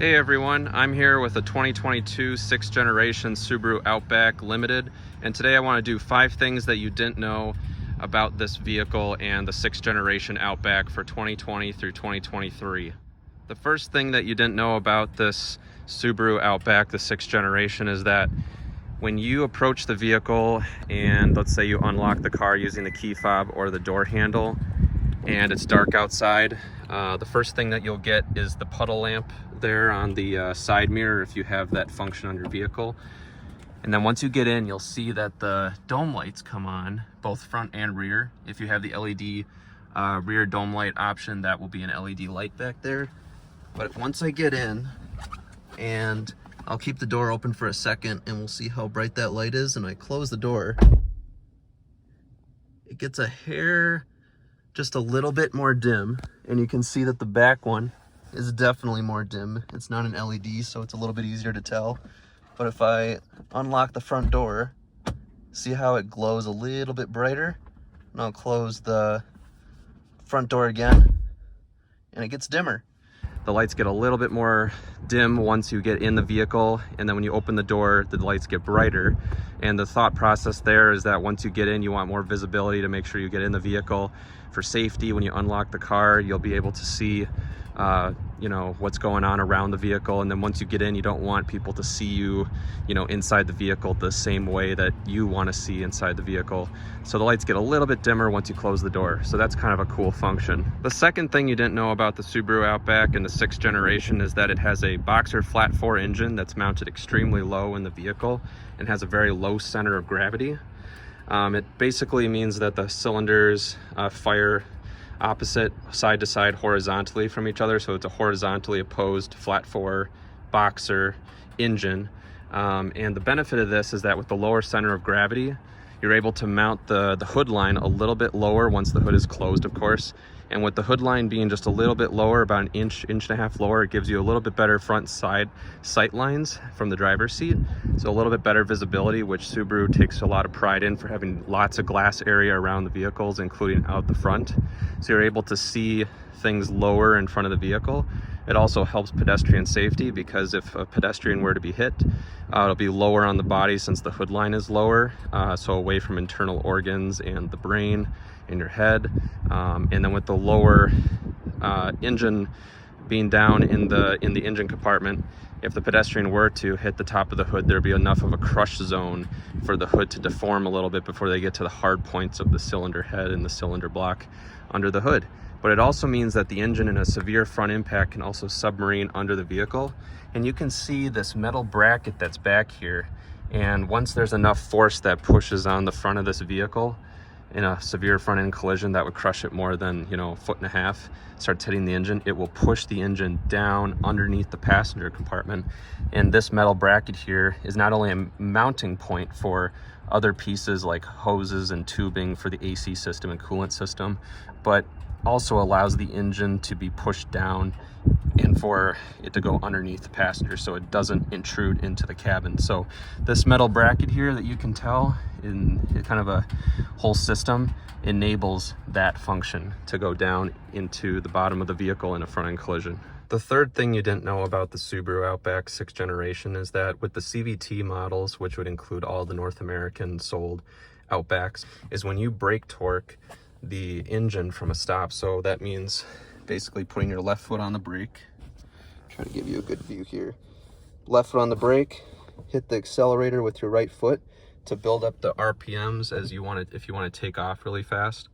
Hey everyone, I'm here with a 2022 6th generation Subaru Outback Limited, and today I want to do 5 things that you didn't know about this vehicle and the 6th generation Outback for 2020 through 2023. The first thing that you didn't know about this Subaru Outback, the 6th generation, is that when you approach the vehicle and let's say you unlock the car using the key fob or the door handle and it's dark outside, the first thing that you'll get is the puddle lamp there on the side mirror if you have that function on your vehicle. And then once you get in, you'll see that the dome lights come on, both front and rear. If you have the LED rear dome light option, that will be an LED light back there. But once I get in, and I'll keep the door open for a second and we'll see how bright that light is, and I close the door, it gets a hair just a little bit more dim, and you can see that the back one is definitely more dim. It's not an LED, so it's a little bit easier to tell. But if I unlock the front door, see how it glows a little bit brighter? And I'll close the front door again, and it gets dimmer. The lights get a little bit more dim once you get in the vehicle, and then when you open the door, the lights get brighter. And the thought process there is that once you get in, you want more visibility to make sure you get in the vehicle. For safety, when you unlock the car, you'll be able to see what's going on around the vehicle. And then once you get in, you don't want people to see you, inside the vehicle the same way that you want to see inside the vehicle. So the lights get a little bit dimmer once you close the door. So that's kind of a cool function. The second thing you didn't know about the Subaru Outback and the 6th generation is that it has a boxer flat 4 engine that's mounted extremely low in the vehicle and has a very low center of gravity. It basically means that the cylinders fire opposite, side to side, horizontally from each other. So it's a horizontally opposed flat 4 boxer engine. And the benefit of this is that with the lower center of gravity, you're able to mount the hood line a little bit lower once the hood is closed, of course. And with the hood line being just a little bit lower, about an inch and a half lower, it gives you a little bit better front side sight lines from the driver's seat. So a little bit better visibility, which Subaru takes a lot of pride in, for having lots of glass area around the vehicles, including out the front. So you're able to see things lower in front of the vehicle. It also helps pedestrian safety, because if a pedestrian were to be hit, it'll be lower on the body since the hood line is lower, so away from internal organs and the brain in your head. And then with the lower engine being down in the engine compartment, if the pedestrian were to hit the top of the hood, there'd be enough of a crush zone for the hood to deform a little bit before they get to the hard points of the cylinder head and the cylinder block under the hood. But it also means that the engine in a severe front impact can also submarine under the vehicle. And you can see this metal bracket that's back here. And once there's enough force that pushes on the front of this vehicle in a severe front end collision that would crush it more than, 1.5 feet, starts hitting the engine, it will push the engine down underneath the passenger compartment. And this metal bracket here is not only a mounting point for other pieces like hoses and tubing for the AC system and coolant system, but also allows the engine to be pushed down and for it to go underneath the passenger so it doesn't intrude into the cabin. So this metal bracket here that you can tell in kind of a whole system enables that function to go down into the bottom of the vehicle in a front end collision. The third thing you didn't know about the Subaru Outback 6th generation is that with the CVT models, which would include all the North American sold Outbacks, is when you brake torque the engine from a stop. So that means basically putting your left foot on the brake. Try to give you a good view here. Left foot on the brake, hit the accelerator with your right foot to build up the RPMs as you want it. If you want to take off really fast,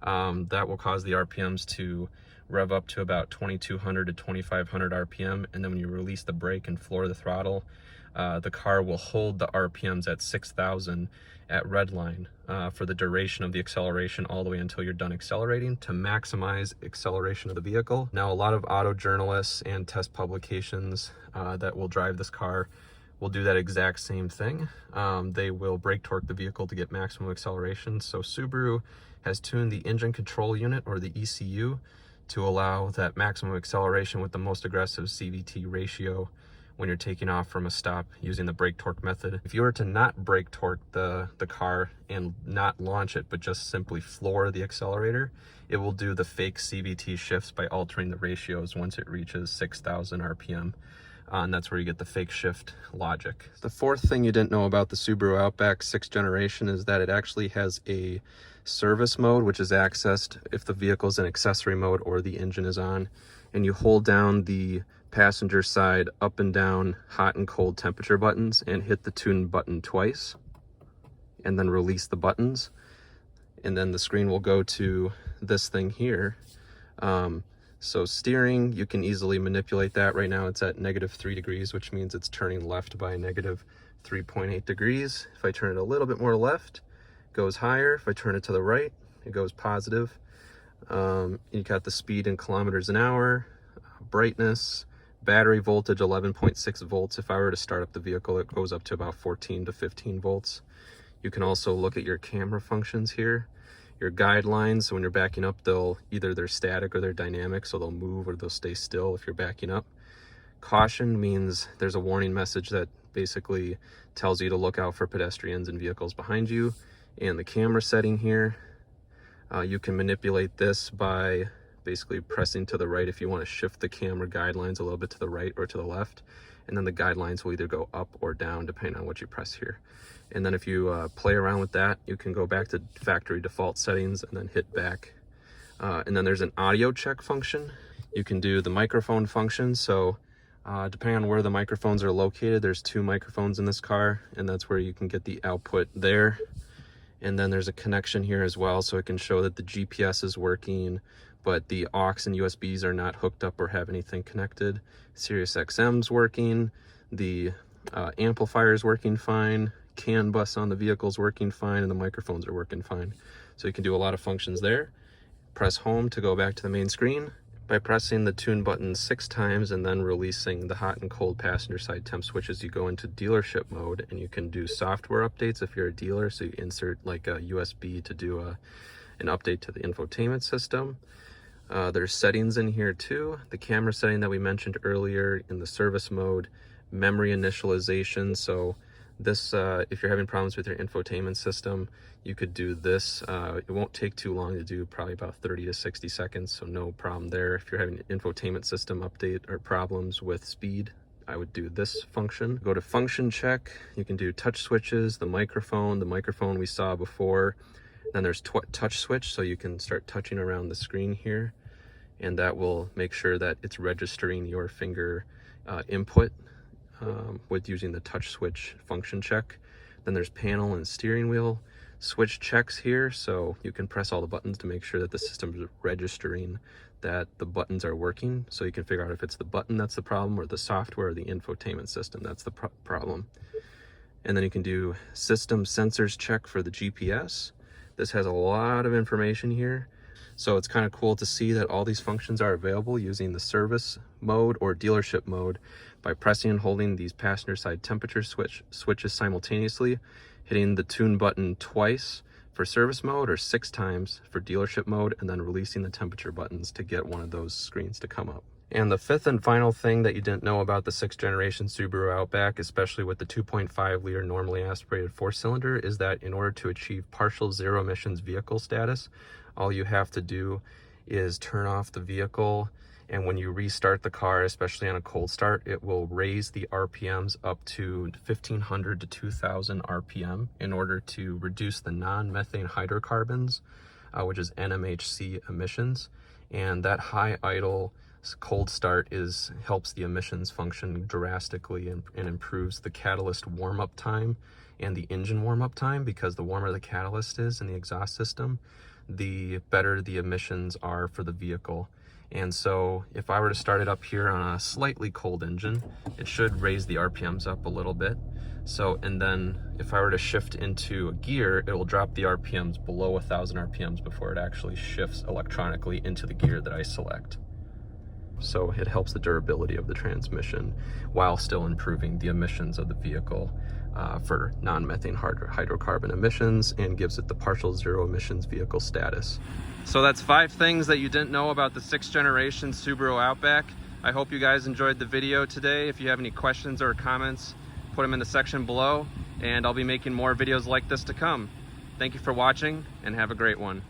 that will cause the RPMs to rev up to about 2200 to 2500 RPM. And then when you release the brake and floor the throttle, the car will hold the RPMs at 6,000 at redline for the duration of the acceleration all the way until you're done accelerating to maximize acceleration of the vehicle. Now, a lot of auto journalists and test publications that will drive this car will do that exact same thing. They will brake torque the vehicle to get maximum acceleration. So Subaru has tuned the engine control unit, or the ECU, to allow that maximum acceleration with the most aggressive CVT ratio when you're taking off from a stop using the brake torque method. If you were to not brake torque the car and not launch it, but just simply floor the accelerator, it will do the fake Cbt shifts by altering the ratios once it reaches 6,000 RPM. and that's where you get the fake shift logic. The fourth thing you didn't know about the Subaru Outback 6th generation is that it actually has a service mode, which is accessed if the vehicle's in accessory mode or the engine is on, and you hold down the passenger side up and down hot and cold temperature buttons and hit the tune button twice, and then release the buttons, and then the screen will go to this thing here. So steering, you can easily manipulate that. Right now it's at -3 degrees, which means it's turning left by -3.8 degrees. If I turn it a little bit more left, it goes higher. If I turn it to the right, it goes positive. You got the speed in kilometers an hour, brightness, battery voltage 11.6 volts. If I were to start up the vehicle, it goes up to about 14 to 15 volts. You can also look at your camera functions here. Your guidelines, so when you're backing up, they're static or they're dynamic, so they'll move or they'll stay still if you're backing up. Caution means there's a warning message that basically tells you to look out for pedestrians and vehicles behind you. And the camera setting here, you can manipulate this by basically pressing to the right if you want to shift the camera guidelines a little bit to the right or to the left, and then the guidelines will either go up or down depending on what you press here. And then if you play around with that, you can go back to factory default settings and then hit back. And then there's an audio check function. You can do the microphone function. So depending on where the microphones are located, there's 2 microphones in this car, and that's where you can get the output there. And then there's a connection here as well, so it can show that the GPS is working, but the aux and USBs are not hooked up or have anything connected. Sirius XM's working, the amplifier is working fine, CAN bus on the vehicle is working fine, and the microphones are working fine. So you can do a lot of functions there. Press home to go back to the main screen by pressing the tune button 6 times and then releasing the hot and cold passenger side temp switches. You go into dealership mode, and you can do software updates if you're a dealer. So you insert like a USB to do an update to the infotainment system. There's settings in here too. The camera setting that we mentioned earlier in the service mode, memory initialization. So this, if you're having problems with your infotainment system, you could do this. It won't take too long to do, probably about 30 to 60 seconds, so no problem there. If you're having an infotainment system update or problems with speed, I would do this function. Go to function check. You can do touch switches, the microphone we saw before. Then there's touch switch, so you can start touching around the screen here, and that will make sure that it's registering your finger input with using the touch switch function check. Then there's panel and steering wheel switch checks here, so you can press all the buttons to make sure that the system is registering that the buttons are working, so you can figure out if it's the button that's the problem or the software or the infotainment system that's the problem. And then you can do system sensors check for the GPS. This has a lot of information here, so it's kind of cool to see that all these functions are available using the service mode or dealership mode by pressing and holding these passenger side temperature switches simultaneously, hitting the tune button twice for service mode or 6 times for dealership mode, and then releasing the temperature buttons to get one of those screens to come up. And the 5th and final thing that you didn't know about the 6th generation Subaru Outback, especially with the 2.5 liter normally aspirated 4-cylinder, is that in order to achieve partial zero emissions vehicle status, all you have to do is turn off the vehicle, and when you restart the car, especially on a cold start, it will raise the RPMs up to 1500 to 2000 RPM in order to reduce the non-methane hydrocarbons, which is NMHC emissions. And that high idle cold start helps the emissions function drastically and improves the catalyst warm-up time and the engine warm-up time, because the warmer the catalyst is in the exhaust system, the better the emissions are for the vehicle. And so if I were to start it up here on a slightly cold engine, it should raise the RPMs up a little bit. So, and then if I were to shift into a gear, it will drop the RPMs below 1000 RPMs before it actually shifts electronically into the gear that I select. So it helps the durability of the transmission while still improving the emissions of the vehicle for non-methane hydrocarbon emissions, and gives it the partial zero emissions vehicle status. So that's 5 things that you didn't know about the 6th generation Subaru Outback. I hope you guys enjoyed the video today. If you have any questions or comments, put them in the section below, and I'll be making more videos like this to come. Thank you for watching, and have a great one.